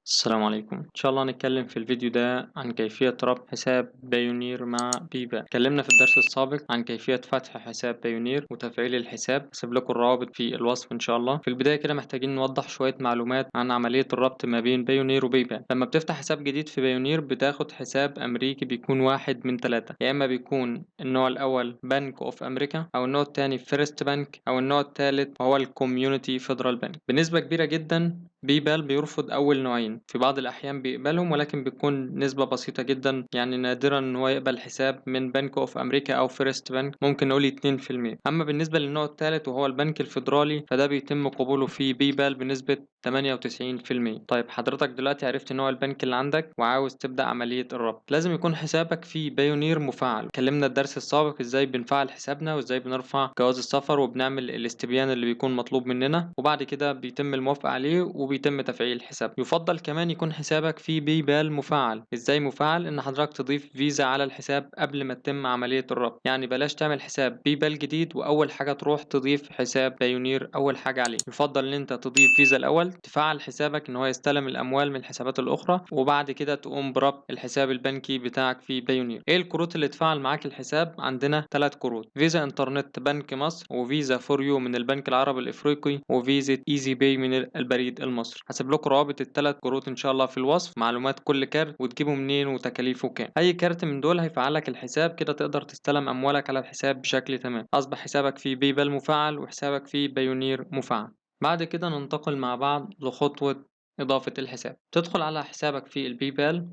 السلام عليكم. إن شاء الله هنتكلم في الفيديو ده عن كيفية ربط حساب بايونير مع بيبال. اتكلمنا في الدرس السابق عن كيفية فتح حساب بايونير وتفعيل الحساب. هسيب لكم الروابط في الوصف إن شاء الله. في البداية كده محتاجين نوضح شوية معلومات عن عملية الربط ما بين بايونير وبيبال. لما بتفتح حساب جديد في بايونير بتاخد حساب أمريكي بيكون واحد من ثلاثة، يا إما بيكون النوع الأول بنك أوف أمريكا، أو النوع الثاني فيرست بنك، أو النوع الثالث وهو الكوميونيتي فيدرال بنك. بنسبة كبيرة جدا بيبال بيرفض أول نوعين، في بعض الأحيان بيقبلهم ولكن بتكون نسبة بسيطة جدا، يعني نادرا إن هو يقبل حساب من بنك أوف أمريكا أو فيرست بنك، ممكن نقول 2%. أما بالنسبة للنوع الثالث وهو البنك الفيدرالي فده بيتم قبوله في بيبال بنسبة 98%. طيب حضرتك دلوقتي عرفت نوع البنك اللي عندك وعاوز تبدأ عملية الربط، لازم يكون حسابك في بايونير مفعل. اتكلمنا الدرس السابق ازاي بنفعل حسابنا وازاي بنرفع جواز السفر وبنعمل الاستبيان اللي بيكون مطلوب مننا، وبعد كده بيتم الموافقة عليه وبيتم تفعيل الحساب. يفضل كمان يكون حسابك في بيبال مفعل. ازاي مفعل؟ ان حضرتك تضيف فيزا على الحساب قبل ما تتم عملية الربط، يعني بلاش تعمل حساب بيبال جديد واول حاجة تروح تضيف حساب بايونير اول حاجة عليه. يفضل ان انت تضيف فيزا الاول، تفعل حسابك ان هو يستلم الاموال من الحسابات الاخرى، وبعد كده تقوم بربط الحساب البنكي بتاعك في بايونير. ايه الكروت اللي تفعل معاك الحساب؟ عندنا 3 كروت: فيزا انترنت بنك مصر، وفيزا فور يو من البنك العربي الافريقي، وفيزا ايزي باي من البريد المصري. هسيب لكم روابط الثلاث كروت ان شاء الله في الوصف، معلومات كل كارت وتجيبه منين وتكاليفه كام. اي كارت من دول هيفعلك الحساب، كده تقدر تستلم اموالك على الحساب بشكل تمام. اصبح حسابك في بيبال مفعل وحسابك في بايونير مفعل. بعد كده ننتقل مع بعض لخطوة إضافة الحساب. تدخل على حسابك في البيبال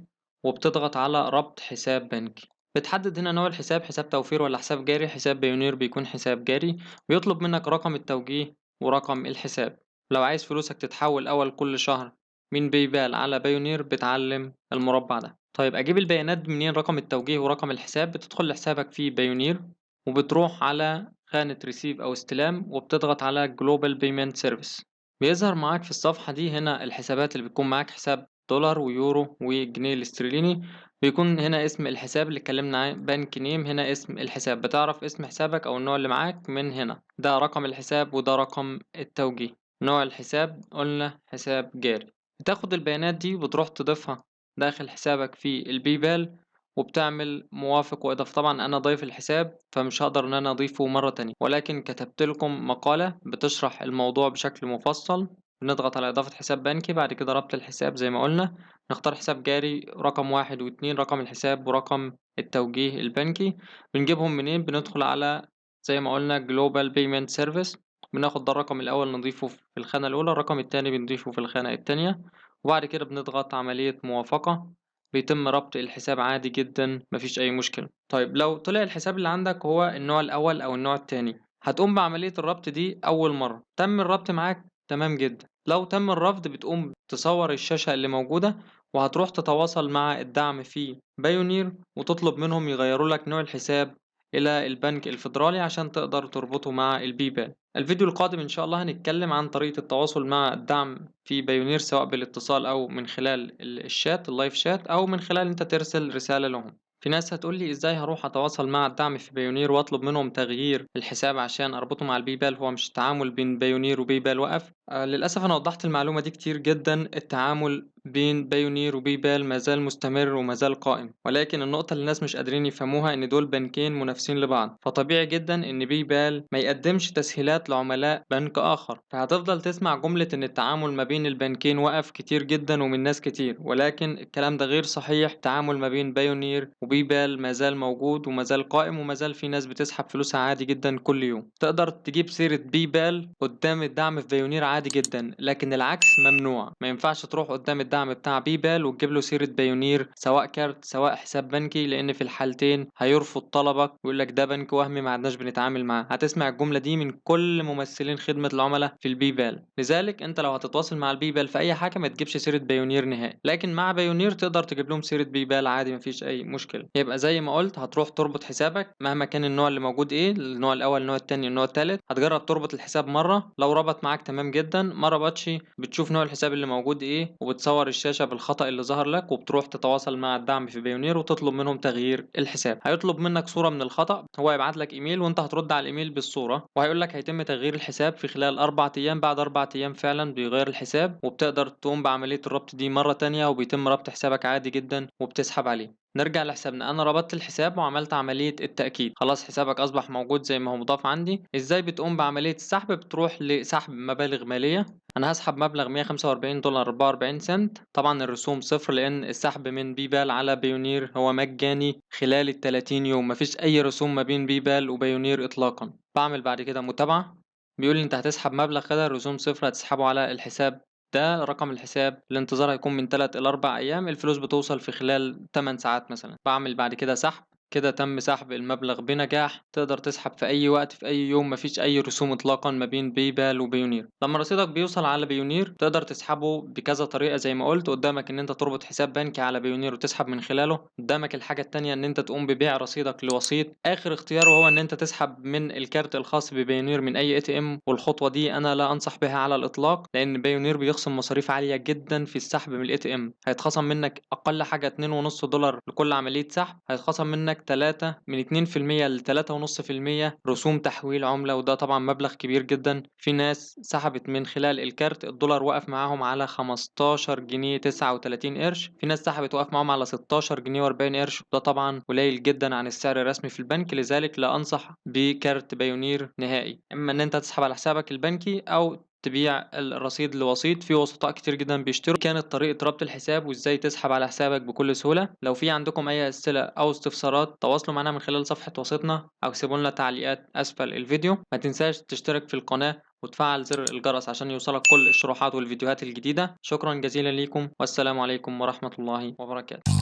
وبتضغط على ربط حساب بنكي. بتحدد هنا نوع الحساب، حساب توفير ولا حساب جاري. حساب بايونير بيكون حساب جاري، بيطلب منك رقم التوجيه ورقم الحساب. لو عايز فلوسك تتحول أول كل شهر من بيبال على بايونير بتعلم المربع ده. طيب أجيب البيانات منين؟ رقم التوجيه ورقم الحساب. بتدخل لحسابك في بايونير وبتروح على خانة ريسيف أو استلام وبتضغط على جلوبال بيمنت سيرفيس. بيظهر معاك في الصفحة دي هنا الحسابات اللي بتكون معاك: حساب دولار ويورو وجنيه الاسترليني. بيكون هنا اسم الحساب اللي اتكلمنا عنه، بنك نيم. هنا اسم الحساب، بتعرف اسم حسابك او النوع اللي معاك من هنا. ده رقم الحساب وده رقم التوجيه. نوع الحساب قلنا حساب جاري. بتاخد البيانات دي وبتروح تضيفها داخل حسابك في البيبال وبتعمل موافق وإضافة. طبعا أنا ضايف الحساب فمش هقدر إن أنا أضيفه مرة تانية، ولكن كتبت لكم مقالة بتشرح الموضوع بشكل مفصل. بنضغط على إضافة حساب بنكي، بعد كده ربط الحساب زي ما قلنا. نختار حساب جاري رقم 1 و2، رقم الحساب ورقم التوجيه البنكي. بنجيبهم منين؟ بندخل على زي ما قلنا Global Payment Service. بناخد ده الرقم الأول نضيفه في الخانة الأولى، الرقم التاني بنضيفه في الخانة التانية، وبعد كده بنضغط عملية موافقة. بيتم ربط الحساب عادي جدا، مفيش أي مشكلة. طيب لو طلع الحساب اللي عندك هو النوع الأول أو النوع التاني، هتقوم بعملية الربط دي أول مرة. تم الربط معاك تمام جدا. لو تم الرفض بتقوم تصور الشاشة اللي موجودة وهتروح تتواصل مع الدعم في بايونير وتطلب منهم يغيروا لك نوع الحساب إلى البنك الفيدرالي عشان تقدر تربطه مع البيبال. الفيديو القادم إن شاء الله هنتكلم عن طريقة التواصل مع الدعم في بايونير، سواء بالاتصال أو من خلال الشات اللايف شات أو من خلال أنت ترسل رسالة لهم. في ناس هتقول لي ازاي هروح اتواصل مع الدعم في بايونير واطلب منهم تغيير الحساب عشان اربطه مع البيبال؟ هو مش التعامل بين بايونير وبيبال وقف؟ للاسف انا وضحت المعلومه دي كتير جدا. التعامل بين بايونير وبيبال ما زال مستمر وما زال قائم، ولكن النقطه اللي الناس مش قادرين يفهموها ان دول بنكين منافسين لبعض، فطبيعي جدا ان بيبال ما يقدمش تسهيلات لعملاء بنك اخر. فهتفضل تسمع جمله ان التعامل ما بين البنكين وقف كتير جدا ومن ناس كتير، ولكن الكلام ده غير صحيح. التعامل ما بين بايونير وبيبال ما زال موجود وما زال قائم، وما زال في ناس بتسحب فلوسها عادي جدا كل يوم. تقدر تجيب سيرة بيبال قدام الدعم في بايونير عادي جدا، لكن العكس ممنوع. ما ينفعش تروح قدام الدعم بتاع بيبال وتجيب له سيرة بايونير، سواء كارت سواء حساب بنكي، لان في الحالتين هيرفض طلبك ويقول لك ده بنك وهمي ما عدناش بنتعامل معاه. هتسمع الجملة دي من كل ممثلين خدمة العملاء في البيبال. لذلك انت لو هتتواصل مع البيبال في اي حاجة ما تجيبش سيرة بايونير نهائي، لكن مع بايونير تقدر تجيب لهم سيرة بيبال عادي، مفيش اي مشكلة. يبقى زي ما قلت هتروح تربط حسابك مهما كان النوع اللي موجود ايه، النوع الاول النوع التاني النوع التالت. هتجرب تربط الحساب مرة، لو ربط معاك تمام جدا، ما ربطش بتشوف نوع الحساب اللي موجود ايه وبتصور بتصور الشاشة بالخطأ اللي ظهر لك وبتروح تتواصل مع الدعم في بايونير وتطلب منهم تغيير الحساب. هيطلب منك صورة من الخطأ، هو هيبعت لك ايميل وانت هترد على الايميل بالصورة، وهيقول لك هيتم تغيير الحساب في خلال 4 ايام. بعد 4 ايام فعلا بيغير الحساب وبتقدر تقوم بعملية الربط دي مرة تانية، وبيتم ربط حسابك عادي جدا وبتسحب عليه. نرجع لحسابنا. انا ربطت الحساب وعملت عملية التأكيد، خلاص حسابك اصبح موجود زي ما هو مضاف عندي. ازاي بتقوم بعملية السحب؟ بتروح لسحب مبالغ مالية. انا هسحب مبلغ $145 44 سنت. طبعا الرسوم صفر لان السحب من بيبال على بايونير هو مجاني خلال ال 30 يوم، مفيش اي رسوم ما بين بيبال وبايونير اطلاقا. بعمل بعد كده متابعة، بيقول لي انت هتسحب مبلغ كده، الرسوم صفر، هتسحبه على الحساب ده. رقم الحساب، الانتظار هيكون من 3 إلى 4 أيام، الفلوس بتوصل في خلال 8 ساعات مثلا. بعمل بعد كده سحب. كده تم سحب المبلغ بنجاح. تقدر تسحب في أي وقت في أي يوم، مفيش أي رسوم إطلاقا ما بين بايبال وبايونير. لما رصيدك بيوصل على بايونير تقدر تسحبه بكذا طريقة زي ما قلت قدامك، إن أنت تربط حساب بنكي على بايونير وتسحب من خلاله. قدامك الحاجة التانية إن أنت تقوم ببيع رصيدك لوسيط. آخر اختيار وهو إن أنت تسحب من الكارت الخاص ببايونير من أي ATM، والخطوة دي أنا لا أنصح بها على الإطلاق، لأن بايونير بيخصم مصاريف عالية جدا في السحب من الATM. هيتخصم منك أقل حاجة $2.5 لكل عملية سحب، هيتخصم منك 3 من 2% ل 3.5% رسوم تحويل عملة، وده طبعا مبلغ كبير جدا. في ناس سحبت من خلال الكارت الدولار وقف معاهم على 15 جنيه 39 قرش، في ناس سحبت وقف معاهم على 16 جنيه و40 قرش، وده طبعا قليل جدا عن السعر الرسمي في البنك. لذلك لا أنصح بكارت بايونير نهائي. إما إن أنت تسحب على حسابك البنكي أو تبيع الرصيد لوسيط. في وسطاء كتير جدا بيشتروا. كانت طريقة ربط الحساب وازاي تسحب على حسابك بكل سهولة. لو في عندكم اي اسئلة او استفسارات تواصلوا معنا من خلال صفحة وسيطنا او سيبوا لنا تعليقات اسفل الفيديو. ما تنساش تشترك في القناة وتفعل زر الجرس عشان يوصلك كل الشروحات والفيديوهات الجديدة. شكرا جزيلا ليكم والسلام عليكم ورحمة الله وبركاته.